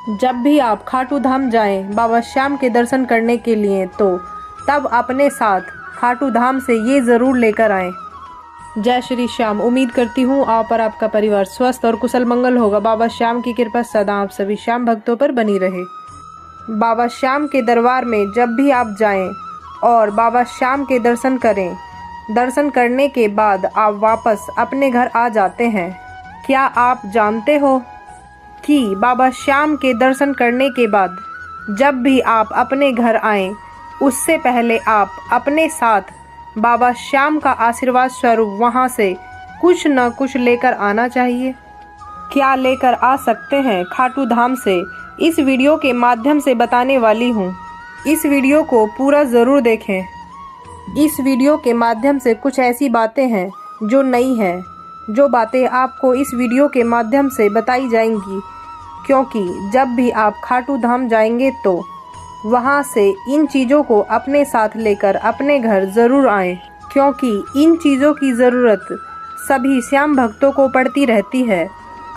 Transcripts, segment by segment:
जब भी आप खाटू धाम जाएं बाबा श्याम के दर्शन करने के लिए तो तब अपने साथ खाटू धाम से ये ज़रूर लेकर आएं। जय श्री श्याम। उम्मीद करती हूँ आप और आपका परिवार स्वस्थ और कुशल मंगल होगा। बाबा श्याम की कृपा सदा आप सभी श्याम भक्तों पर बनी रहे। बाबा श्याम के दरबार में जब भी आप जाएं और बाबा श्याम के दर्शन करें, दर्शन करने के बाद आप वापस अपने घर आ जाते हैं। क्या आप जानते हो कि बाबा श्याम के दर्शन करने के बाद जब भी आप अपने घर आएं, उससे पहले आप अपने साथ बाबा श्याम का आशीर्वाद स्वरूप वहां से कुछ न कुछ लेकर आना चाहिए। क्या लेकर आ सकते हैं खाटू धाम से, इस वीडियो के माध्यम से बताने वाली हूँ। इस वीडियो को पूरा ज़रूर देखें। इस वीडियो के माध्यम से कुछ ऐसी बातें हैं जो नई हैं, जो बातें आपको इस वीडियो के माध्यम से बताई जाएंगी, क्योंकि जब भी आप खाटू धाम जाएंगे तो वहाँ से इन चीज़ों को अपने साथ लेकर अपने घर ज़रूर आएं, क्योंकि इन चीज़ों की ज़रूरत सभी श्याम भक्तों को पड़ती रहती है।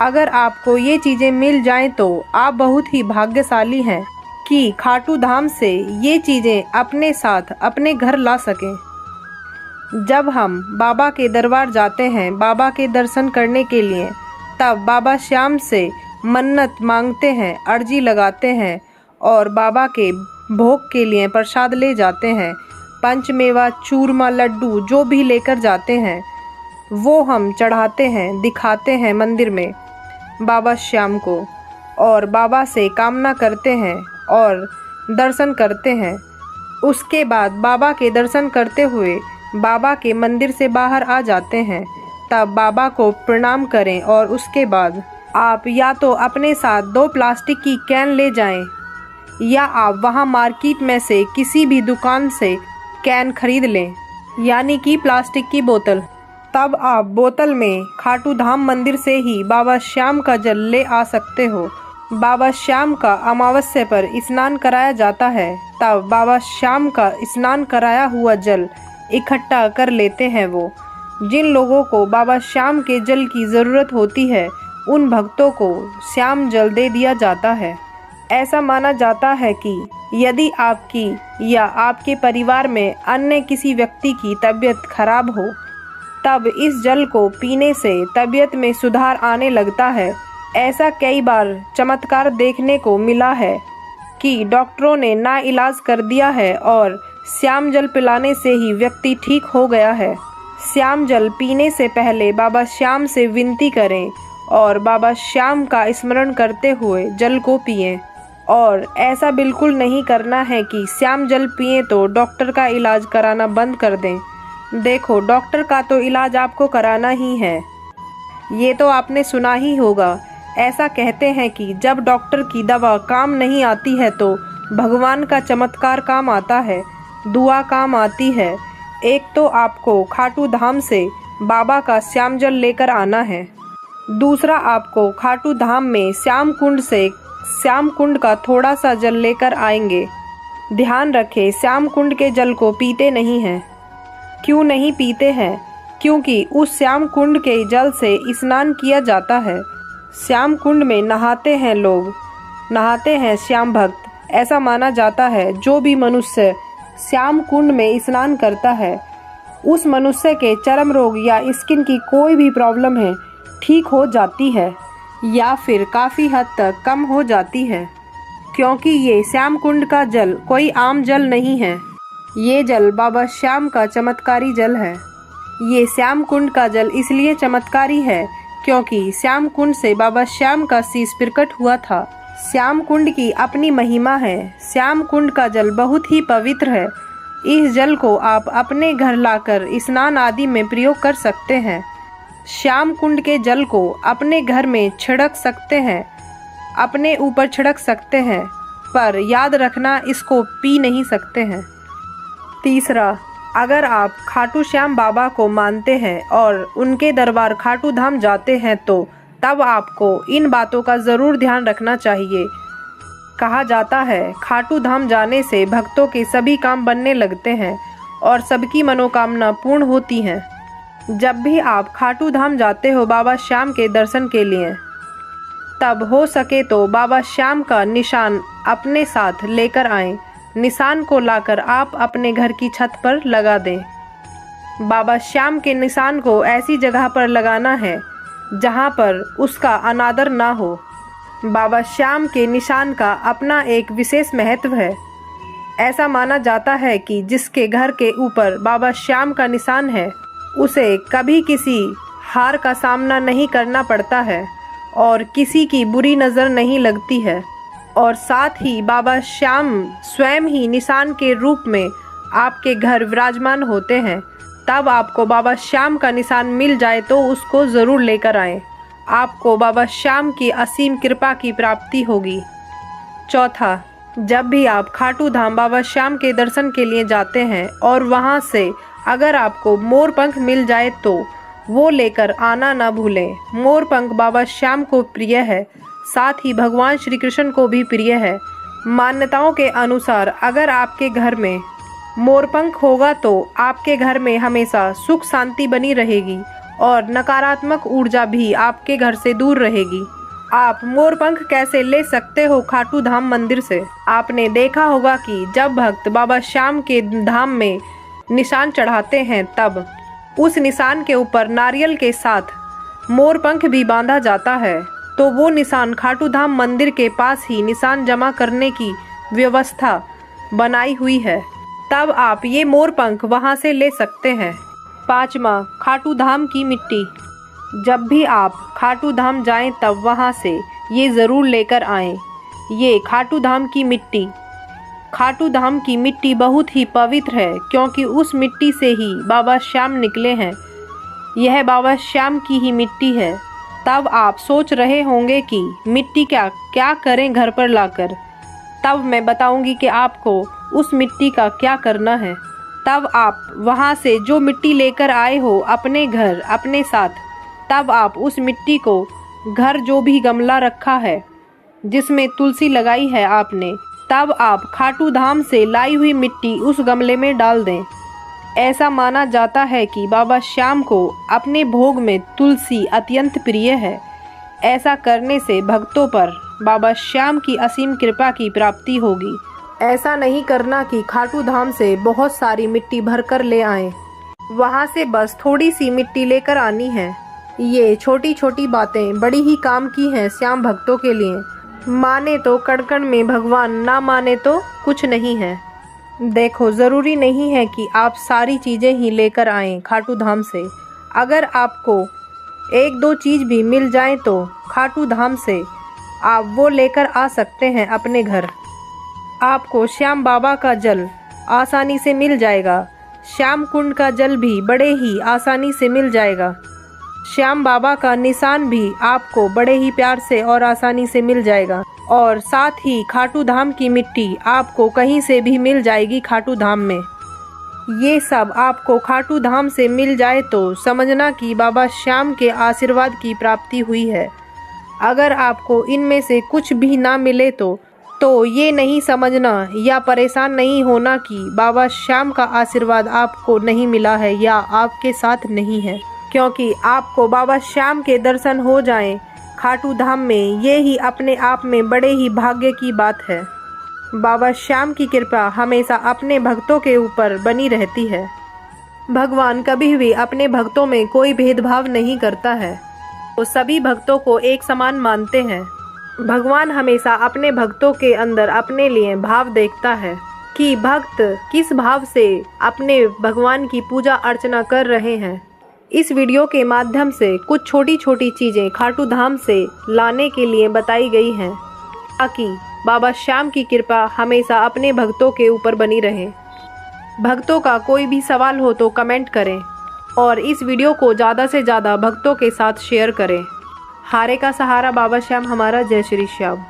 अगर आपको ये चीज़ें मिल जाएं तो आप बहुत ही भाग्यशाली हैं कि खाटू धाम से ये चीज़ें अपने साथ अपने घर ला सकें। जब हम बाबा के दरबार जाते हैं बाबा के दर्शन करने के लिए, तब बाबा श्याम से मन्नत मांगते हैं, अर्जी लगाते हैं और बाबा के भोग के लिए प्रसाद ले जाते हैं। पंचमेवा, चूरमा, लड्डू जो भी लेकर जाते हैं वो हम चढ़ाते हैं, दिखाते हैं मंदिर में बाबा श्याम को, और बाबा से कामना करते हैं और दर्शन करते हैं। उसके बाद बाबा के दर्शन करते हुए बाबा के मंदिर से बाहर आ जाते हैं। तब बाबा को प्रणाम करें और उसके बाद आप या तो अपने साथ 2 प्लास्टिक की कैन ले जाएं, या आप वहां मार्केट में से किसी भी दुकान से कैन खरीद लें, यानी कि प्लास्टिक की बोतल। तब आप बोतल में खाटू धाम मंदिर से ही बाबा श्याम का जल ले आ सकते हो। बाबा श्याम का अमावस्या पर स्नान कराया जाता है, तब बाबा श्याम का स्नान कराया हुआ जल इकट्ठा कर लेते हैं वो। जिन लोगों को बाबा श्याम के जल की ज़रूरत होती है उन भक्तों को श्याम जल दे दिया जाता है। ऐसा माना जाता है कि यदि आपकी या आपके परिवार में अन्य किसी व्यक्ति की तबीयत खराब हो, तब इस जल को पीने से तबीयत में सुधार आने लगता है। ऐसा कई बार चमत्कार देखने को मिला है कि डॉक्टरों ने ना इलाज कर दिया है और श्याम जल पिलाने से ही व्यक्ति ठीक हो गया है। श्याम जल पीने से पहले बाबा श्याम से विनती करें और बाबा श्याम का स्मरण करते हुए जल को पिएं। और ऐसा बिल्कुल नहीं करना है कि श्याम जल पिएं तो डॉक्टर का इलाज कराना बंद कर दें। देखो, डॉक्टर का तो इलाज आपको कराना ही है। ये तो आपने सुना ही होगा, ऐसा कहते हैं कि जब डॉक्टर की दवा काम नहीं आती है तो भगवान का चमत्कार काम आता है, दुआ काम आती है। एक तो आपको खाटू धाम से बाबा का श्याम जल लेकर आना है, दूसरा आपको खाटू धाम में श्याम कुंड से श्याम कुंड का थोड़ा सा जल लेकर आएंगे। ध्यान रखें, श्याम कुंड के जल को पीते नहीं हैं। क्यों नहीं पीते हैं? क्योंकि उस श्याम कुंड के जल से स्नान किया जाता है। श्याम कुंड में नहाते हैं लोग, नहाते हैं श्याम भक्त। ऐसा माना जाता है जो भी मनुष्य श्याम कुंड में स्नान करता है उस मनुष्य के चर्म रोग या स्किन की कोई भी प्रॉब्लम है ठीक हो जाती है, या फिर काफ़ी हद तक कम हो जाती है। क्योंकि ये श्याम कुंड का जल कोई आम जल नहीं है, ये जल बाबा श्याम का चमत्कारी जल है। ये श्याम कुंड का जल इसलिए चमत्कारी है क्योंकि श्याम कुंड से बाबा श्याम का शीश प्रकट हुआ था। श्याम कुंड की अपनी महिमा है। श्याम कुंड का जल बहुत ही पवित्र है। इस जल को आप अपने घर लाकर स्नान आदि में प्रयोग कर सकते हैं। श्याम कुंड के जल को अपने घर में छिड़क सकते हैं, अपने ऊपर छिड़क सकते हैं, पर याद रखना इसको पी नहीं सकते हैं। तीसरा, अगर आप खाटू श्याम बाबा को मानते हैं और उनके दरबार खाटू धाम जाते हैं तो तब आपको इन बातों का ज़रूर ध्यान रखना चाहिए। कहा जाता है खाटू धाम जाने से भक्तों के सभी काम बनने लगते हैं और सबकी मनोकामना पूर्ण होती हैं। जब भी आप खाटू धाम जाते हो बाबा श्याम के दर्शन के लिए, तब हो सके तो बाबा श्याम का निशान अपने साथ लेकर आएं। निशान को लाकर आप अपने घर की छत पर लगा दें। बाबा श्याम के निशान को ऐसी जगह पर लगाना है जहां पर उसका अनादर ना हो। बाबा श्याम के निशान का अपना एक विशेष महत्व है। ऐसा माना जाता है कि जिसके घर के ऊपर बाबा श्याम का निशान है उसे कभी किसी हार का सामना नहीं करना पड़ता है और किसी की बुरी नज़र नहीं लगती है। और साथ ही बाबा श्याम स्वयं ही निशान के रूप में आपके घर विराजमान होते हैं। तब आपको बाबा श्याम का निशान मिल जाए तो उसको ज़रूर लेकर आएं। आपको बाबा श्याम की असीम कृपा की प्राप्ति होगी। चौथा, जब भी आप खाटू धाम बाबा श्याम के दर्शन के लिए जाते हैं और वहां से अगर आपको मोर पंख मिल जाए तो वो लेकर आना ना भूलें। मोर पंख बाबा श्याम को प्रिय है, साथ ही भगवान श्री कृष्ण को भी प्रिय है। मान्यताओं के अनुसार अगर आपके घर में मोरपंख होगा तो आपके घर में हमेशा सुख शांति बनी रहेगी और नकारात्मक ऊर्जा भी आपके घर से दूर रहेगी। आप मोरपंख कैसे ले सकते हो खाटू धाम मंदिर से? आपने देखा होगा कि जब भक्त बाबा श्याम के धाम में निशान चढ़ाते हैं तब उस निशान के ऊपर नारियल के साथ मोरपंख भी बांधा जाता है। तो वो निशान खाटू धाम मंदिर के पास ही निशान जमा करने की व्यवस्था बनाई हुई है। तब आप ये मोरपंख वहाँ से ले सकते हैं। पाँचवा, खाटू धाम की मिट्टी। जब भी आप खाटू धाम जाएं तब वहाँ से ये ज़रूर लेकर आएं। ये खाटू धाम की मिट्टी। खाटू धाम की मिट्टी बहुत ही पवित्र है क्योंकि उस मिट्टी से ही बाबा श्याम निकले हैं। यह बाबा श्याम की ही मिट्टी है। तब आप सोच रहे होंगे कि मिट्टी क्या करें घर पर लाकर। तब मैं बताऊंगी कि आपको उस मिट्टी का क्या करना है। तब आप वहां से जो मिट्टी लेकर आए हो अपने घर अपने साथ, तब आप उस मिट्टी को घर जो भी गमला रखा है जिसमें तुलसी लगाई है आपने, तब आप खाटू धाम से लाई हुई मिट्टी उस गमले में डाल दें। ऐसा माना जाता है कि बाबा श्याम को अपने भोग में तुलसी अत्यंत प्रिय है। ऐसा करने से भक्तों पर बाबा श्याम की असीम कृपा की प्राप्ति होगी। ऐसा नहीं करना कि खाटू धाम से बहुत सारी मिट्टी भर कर ले आएं। वहाँ से बस थोड़ी सी मिट्टी लेकर आनी है। ये छोटी छोटी बातें बड़ी ही काम की हैं श्याम भक्तों के लिए। माने तो कण-कण में भगवान, ना माने तो कुछ नहीं है। देखो, ज़रूरी नहीं है कि आप सारी चीज़ें ही लेकर आएं खाटू धाम से। अगर आपको एक दो चीज़ भी मिल जाए तो खाटू धाम से आप वो लेकर आ सकते हैं अपने घर। आपको श्याम बाबा का जल आसानी से मिल जाएगा। श्याम कुंड का जल भी बड़े ही आसानी से मिल जाएगा। श्याम बाबा का निशान भी आपको बड़े ही प्यार से और आसानी से मिल जाएगा। और साथ ही खाटू धाम की मिट्टी आपको कहीं से भी मिल जाएगी खाटू धाम में। ये सब आपको खाटू धाम से मिल जाए तो समझना कि बाबा श्याम के आशीर्वाद की प्राप्ति हुई है। अगर आपको इनमें से कुछ भी ना मिले तो ये नहीं समझना या परेशान नहीं होना कि बाबा श्याम का आशीर्वाद आपको नहीं मिला है या आपके साथ नहीं है, क्योंकि आपको बाबा श्याम के दर्शन हो जाएं खाटू धाम में, ये ही अपने आप में बड़े ही भाग्य की बात है। बाबा श्याम की कृपा हमेशा अपने भक्तों के ऊपर बनी रहती है। भगवान कभी भी अपने भक्तों में कोई भेदभाव नहीं करता है, वो सभी भक्तों को एक समान मानते हैं। भगवान हमेशा अपने भक्तों के अंदर अपने लिए भाव देखता है कि भक्त किस भाव से अपने भगवान की पूजा अर्चना कर रहे हैं। इस वीडियो के माध्यम से कुछ छोटी छोटी चीज़ें खाटू धाम से लाने के लिए बताई गई हैं ताकि बाबा श्याम की कृपा हमेशा अपने भक्तों के ऊपर बनी रहे। भक्तों का कोई भी सवाल हो तो कमेंट करें और इस वीडियो को ज़्यादा से ज़्यादा भक्तों के साथ शेयर करें। हारे का सहारा बाबा श्याम हमारा। जय श्री श्याम।